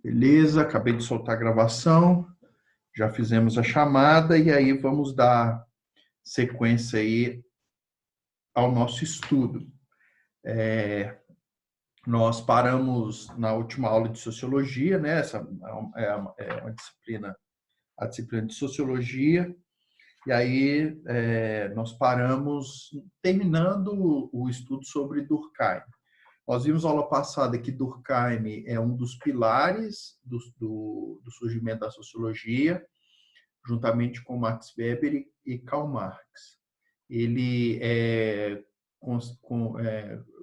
Beleza, acabei de soltar a gravação, já fizemos a chamada e aí vamos dar sequência aí ao nosso estudo. Nós paramos na última aula de sociologia, né? Essa é uma disciplina, a disciplina de sociologia, e aí nós paramos terminando o estudo sobre Durkheim. Nós vimos na aula passada que Durkheim é um dos pilares do surgimento da sociologia, juntamente com Max Weber e Karl Marx. Ele é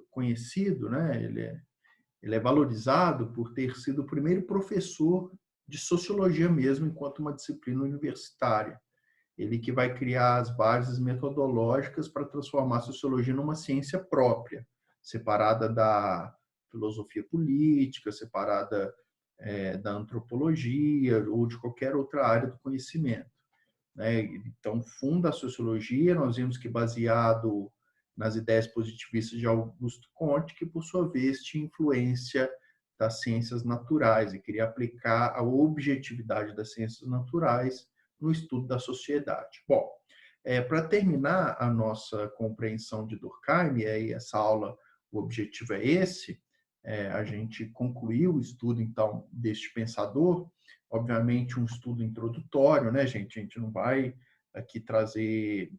conhecido, né? Ele é valorizado por ter sido o primeiro professor de sociologia mesmo, enquanto uma disciplina universitária. Ele que vai criar as bases metodológicas para transformar a sociologia numa ciência própria, separada da filosofia política, separada da antropologia ou de qualquer outra área do conhecimento, né? Então, funda a sociologia, nós vimos que baseado nas ideias positivistas de Augusto Comte, que, por sua vez, tinha influência das ciências naturais e queria aplicar a objetividade das ciências naturais no estudo da sociedade. Bom, para terminar a nossa compreensão de Durkheim, e aí essa aula, o objetivo é esse, a gente concluiu o estudo, então, deste pensador, obviamente um estudo introdutório, né, gente? A gente não vai aqui trazer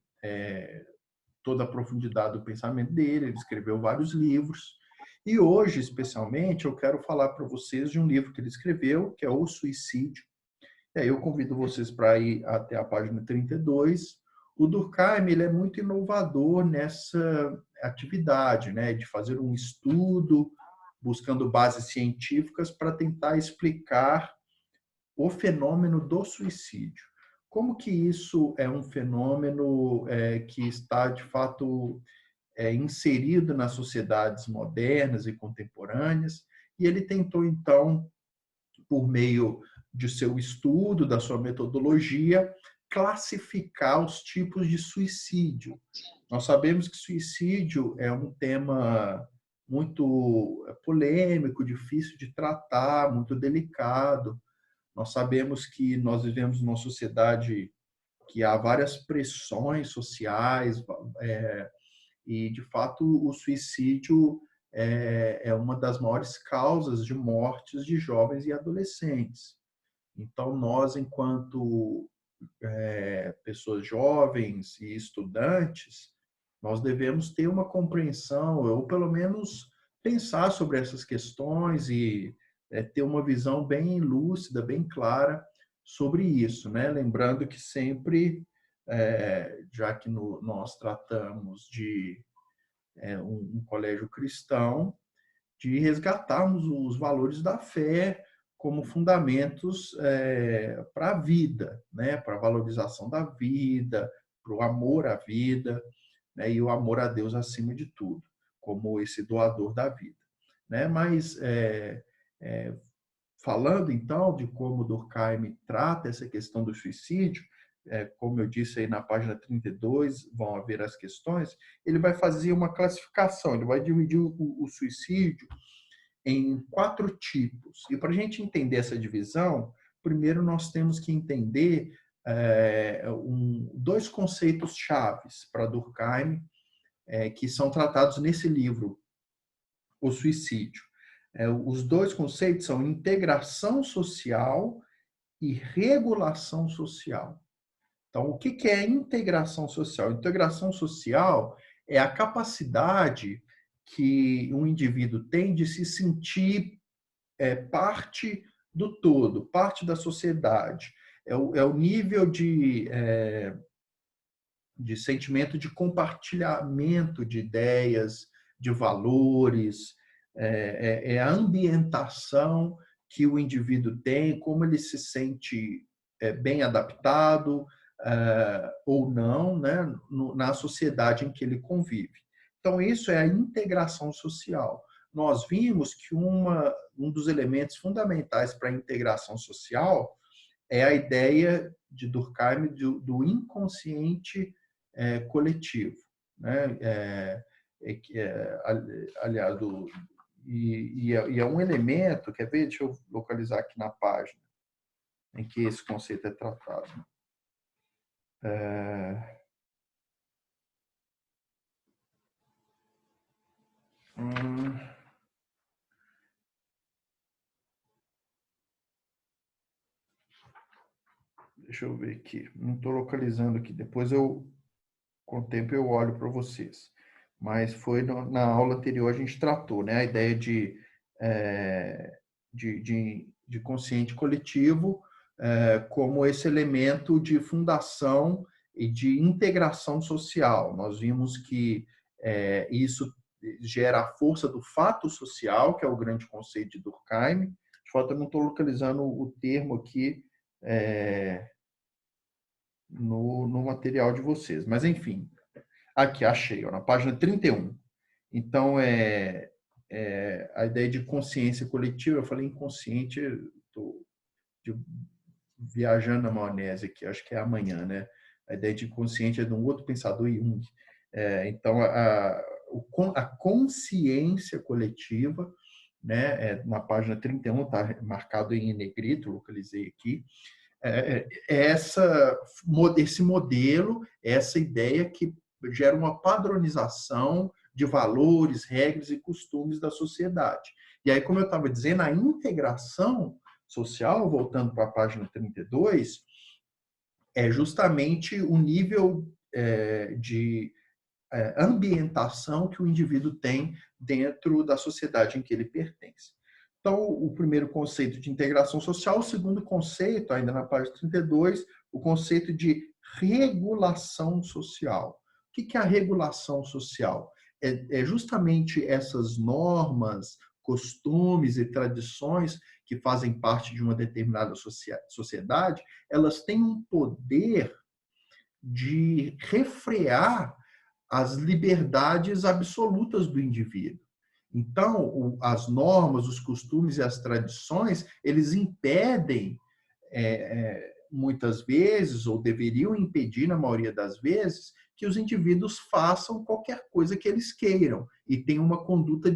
toda a profundidade do pensamento dele, ele escreveu vários livros, e hoje, especialmente, eu quero falar para vocês de um livro que ele escreveu, que é O Suicídio. E aí eu convido vocês para ir até a página 32. O Durkheim, ele é muito inovador nessa atividade, né, de fazer um estudo buscando bases científicas para tentar explicar o fenômeno do suicídio. Como que isso é um fenômeno que está, de fato, inserido nas sociedades modernas e contemporâneas, e ele tentou, então, por meio de seu estudo, da sua metodologia, classificar os tipos de suicídio. Nós sabemos que suicídio é um tema muito polêmico, difícil de tratar, muito delicado. Nós sabemos que nós vivemos numa sociedade que há várias pressões sociais, e, de fato, o suicídio é uma das maiores causas de mortes de jovens e adolescentes. Então, nós, enquanto pessoas jovens e estudantes, nós devemos ter uma compreensão, ou pelo menos pensar sobre essas questões e ter uma visão bem lúcida, bem clara sobre isso, né? Lembrando que sempre, já que nós tratamos de um colégio cristão, de resgatarmos os valores da fé como fundamentos para a vida, né? Para a valorização da vida, para o amor à vida, né? E o amor a Deus acima de tudo, como esse doador da vida, né? Mas falando então de como Durkheim trata essa questão do suicídio, como eu disse aí na página 32, vão haver as questões, ele vai fazer uma classificação, ele vai dividir o suicídio em 4 tipos. E para a gente entender essa divisão, primeiro nós temos que entender 2 conceitos chaves para Durkheim, que são tratados nesse livro, O Suicídio. Os 2 conceitos são integração social e regulação social. Então, o que é integração social? Integração social é a capacidade que um indivíduo tem de se sentir parte do todo, parte da sociedade. É o nível de sentimento de compartilhamento de ideias, de valores, é a ambientação que o indivíduo tem, como ele se sente bem adaptado ou não, né, na sociedade em que ele convive. Então, isso é a integração social. Nós vimos que um dos elementos fundamentais para a integração social é a ideia de Durkheim do inconsciente coletivo, né? Aliás, e é um elemento, quer ver? Deixa eu localizar aqui na página em que esse conceito é tratado. É, hum, deixa eu ver aqui. Não estou localizando aqui. Depois com o tempo eu olho para vocês. Mas foi na aula anterior a gente tratou, né? A ideia de consciente coletivo como esse elemento de fundação e de integração social. Nós vimos que isso gera a força do fato social, que é o grande conceito de Durkheim. De fato, eu não estou localizando o termo aqui no material de vocês. Mas, enfim, aqui, achei, ó, na página 31. Então, a ideia de consciência coletiva, eu falei inconsciente, estou viajando na maionese aqui, acho que é amanhã, né? A ideia de consciente é de um outro pensador, Jung. Então, a consciência coletiva, né, na página 31, está marcado em negrito, localizei aqui, esse modelo, essa ideia que gera uma padronização de valores, regras e costumes da sociedade. E aí, como eu estava dizendo, a integração social, voltando para a página 32, é justamente o nível de ambientação que o indivíduo tem dentro da sociedade em que ele pertence. Então, o primeiro conceito de integração social, o segundo conceito, ainda na página 32, o conceito de regulação social. O que é a regulação social? É justamente essas normas, costumes e tradições que fazem parte de uma determinada sociedade, elas têm um poder de refrear as liberdades absolutas do indivíduo. Então, as normas, os costumes e as tradições, eles impedem, muitas vezes, ou deveriam impedir, na maioria das vezes, que os indivíduos façam qualquer coisa que eles queiram e tenham uma conduta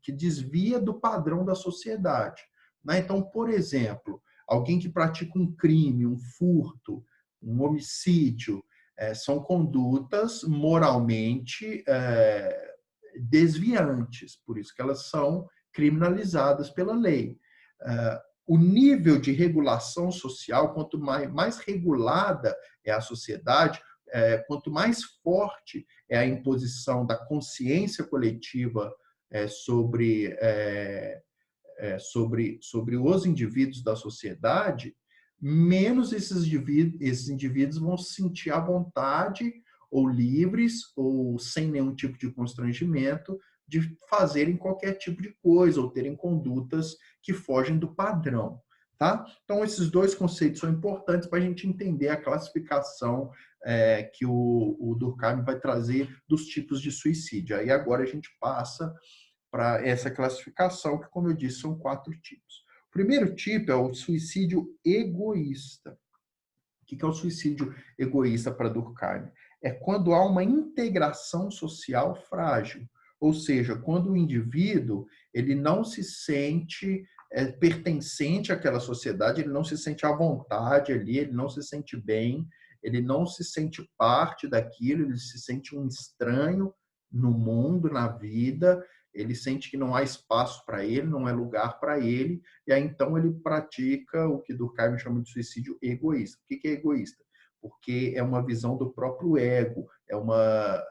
que desvia do padrão da sociedade. Então, por exemplo, alguém que pratica um crime, um furto, um homicídio, são condutas moralmente desviantes, por isso que elas são criminalizadas pela lei. O nível de regulação social, quanto mais regulada é a sociedade, quanto mais forte é a imposição da consciência coletiva sobre os indivíduos da sociedade, menos esses indivíduos vão se sentir à vontade ou livres ou sem nenhum tipo de constrangimento de fazerem qualquer tipo de coisa ou terem condutas que fogem do padrão. Tá? Então, esses dois conceitos são importantes para a gente entender a classificação que o Durkheim vai trazer dos tipos de suicídio. Aí agora a gente passa para essa classificação, que, como eu disse, são 4 tipos. O primeiro tipo é o suicídio egoísta. O que é o suicídio egoísta para Durkheim? É quando há uma integração social frágil, ou seja, quando o indivíduo ele não se sente pertencente àquela sociedade, ele não se sente à vontade ali, ele não se sente bem, ele não se sente parte daquilo, ele se sente um estranho no mundo, na vida, ele sente que não há espaço para ele, não é lugar para ele, e aí então ele pratica o que Durkheim chama de suicídio egoísta. O que é egoísta? Porque é uma visão do próprio ego, é uma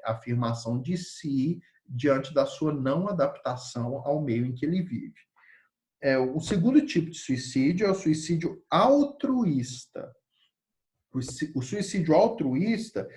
afirmação de si diante da sua não adaptação ao meio em que ele vive. O segundo tipo de suicídio é o suicídio altruísta. O suicídio altruísta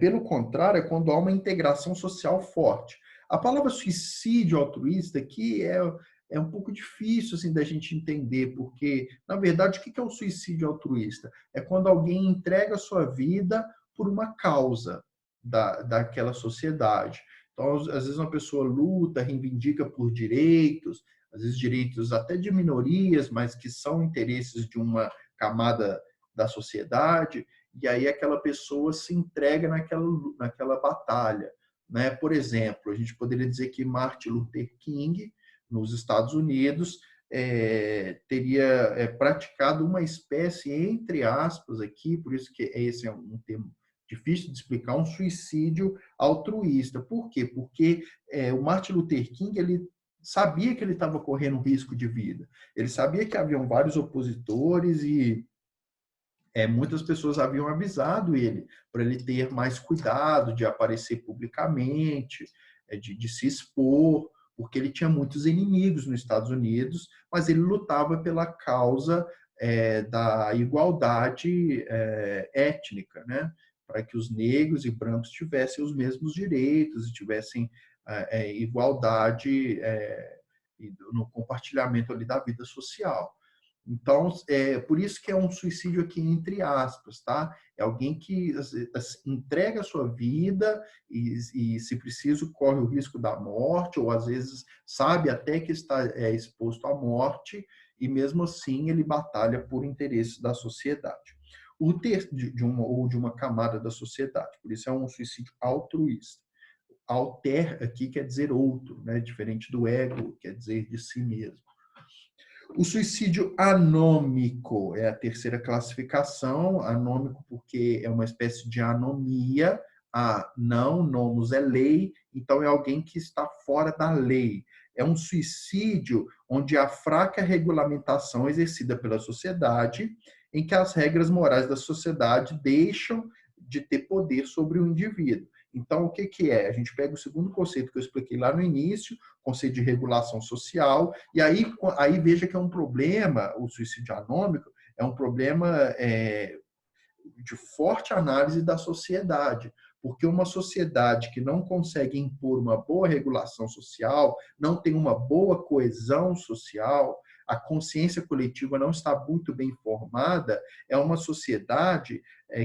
pelo contrário, é quando há uma integração social forte. A palavra suicídio altruísta aqui é um pouco difícil assim, da gente entender, porque, na verdade, o que é o suicídio altruísta? É quando alguém entrega a sua vida por uma causa daquela sociedade. Então, às vezes, uma pessoa luta, reivindica por direitos, às vezes direitos até de minorias, mas que são interesses de uma camada da sociedade, e aí aquela pessoa se entrega naquela batalha. né? Por exemplo, a gente poderia dizer que Martin Luther King, nos Estados Unidos, teria praticado uma espécie, entre aspas, aqui, por isso que esse é um termo difícil de explicar, um suicídio altruísta. Por quê? Porque o Martin Luther King, ele sabia que ele estava correndo risco de vida. Ele sabia que haviam vários opositores e muitas pessoas haviam avisado ele para ele ter mais cuidado de aparecer publicamente, de se expor, porque ele tinha muitos inimigos nos Estados Unidos, mas ele lutava pela causa da igualdade étnica, né? Para que os negros e brancos tivessem os mesmos direitos e tivessem igualdade no compartilhamento ali da vida social. Então, por isso que é um suicídio aqui entre aspas, tá? É alguém que entrega a sua vida e, se preciso, corre o risco da morte, ou às vezes sabe até que está exposto à morte, e mesmo assim ele batalha por interesses da sociedade. Ou de uma camada da sociedade. Por isso é um suicídio altruísta. Alter aqui quer dizer outro, né? Diferente do ego, quer dizer de si mesmo. O suicídio anômico é a terceira classificação, anômico porque é uma espécie de anomia, não, nomos é lei, então é alguém que está fora da lei. É um suicídio onde há fraca regulamentação exercida pela sociedade, em que as regras morais da sociedade deixam de ter poder sobre o indivíduo. Então, o que é? A gente pega o segundo conceito que eu expliquei lá no início, conceito de regulação social, e aí veja que é um problema, o suicídio anômico é um problema de forte análise da sociedade, porque uma sociedade que não consegue impor uma boa regulação social, não tem uma boa coesão social, a consciência coletiva não está muito bem formada, é uma sociedade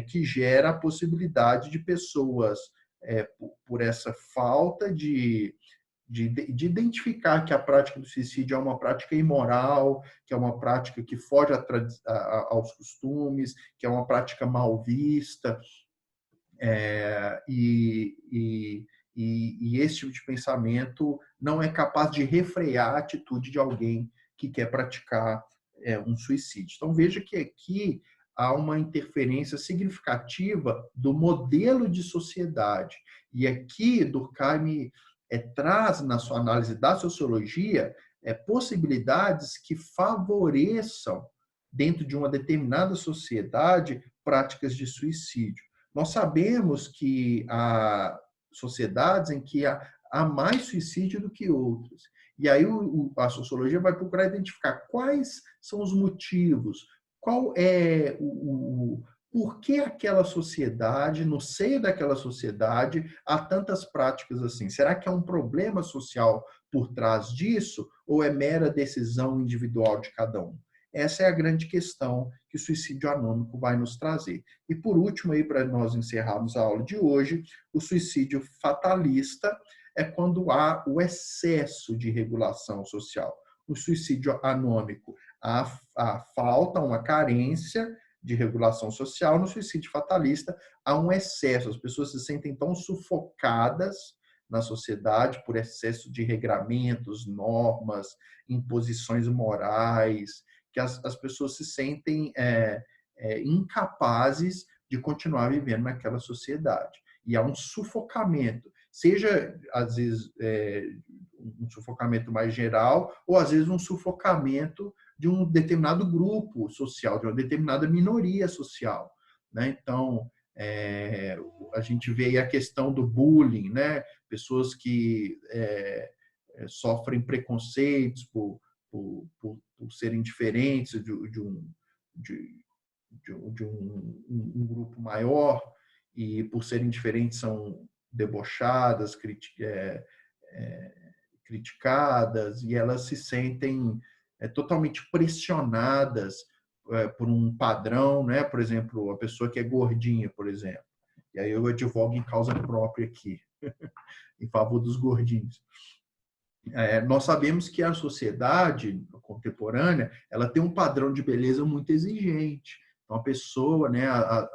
que gera a possibilidade de pessoas, por essa falta de identificar que a prática do suicídio é uma prática imoral, que é uma prática que foge aos costumes, que é uma prática mal vista, e esse tipo de pensamento não é capaz de refrear a atitude de alguém que quer praticar um suicídio. Então, veja que aqui há uma interferência significativa do modelo de sociedade. E aqui Durkheim traz, na sua análise da sociologia, possibilidades que favoreçam, dentro de uma determinada sociedade, práticas de suicídio. Nós sabemos que há sociedades em que há mais suicídio do que outras. E aí a sociologia vai procurar identificar quais são os motivos, qual é por que aquela sociedade, no seio daquela sociedade, há tantas práticas assim? Será que é um problema social por trás disso ou é mera decisão individual de cada um? Essa é a grande questão que o suicídio anômico vai nos trazer. E por último, aí para nós encerrarmos a aula de hoje, o suicídio fatalista é quando há o excesso de regulação social. No suicídio anômico, há falta, uma carência de regulação social. No suicídio fatalista, há um excesso. As pessoas se sentem tão sufocadas na sociedade por excesso de regramentos, normas, imposições morais, que as pessoas se sentem incapazes de continuar vivendo naquela sociedade. E há um sufocamento, seja, às vezes, um sufocamento mais geral, ou, às vezes, um sufocamento de um determinado grupo social, de uma determinada minoria social, né? Então, a gente vê aí a questão do bullying, né? Pessoas que sofrem preconceitos por serem diferentes de um grupo maior, e por serem diferentes são debochadas, criticadas, e elas se sentem totalmente pressionadas por um padrão, né? Por exemplo, a pessoa que é gordinha, por exemplo. E aí eu advogo em causa própria aqui, em favor dos gordinhos. Nós sabemos que a sociedade contemporânea ela tem um padrão de beleza muito exigente. Então, a pessoa,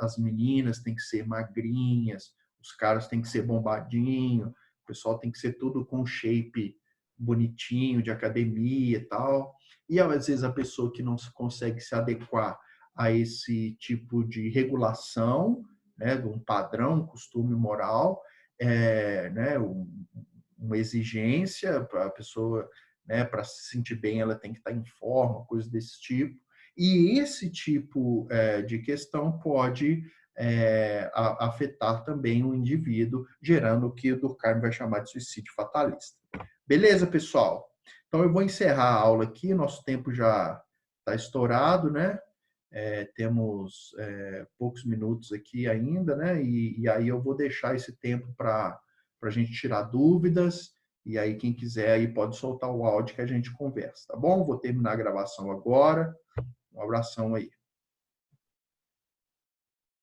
as meninas têm que ser magrinhas, os caras têm que ser bombadinho, pessoal tem que ser tudo com shape bonitinho, de academia e tal. E às vezes a pessoa que não consegue se adequar a esse tipo de regulação, né, de um padrão, um costume moral, né, uma exigência para a pessoa, né, para se sentir bem, ela tem que estar em forma, coisas desse tipo. E esse tipo de questão pode afetar também o indivíduo, gerando o que o Durkheim vai chamar de suicídio fatalista. Beleza, pessoal? Então eu vou encerrar a aula aqui, nosso tempo já está estourado, né? Temos poucos minutos aqui ainda, né? E aí eu vou deixar esse tempo para a gente tirar dúvidas. E aí, quem quiser aí pode soltar o áudio que a gente conversa, tá bom? Vou terminar a gravação agora. Um abração aí.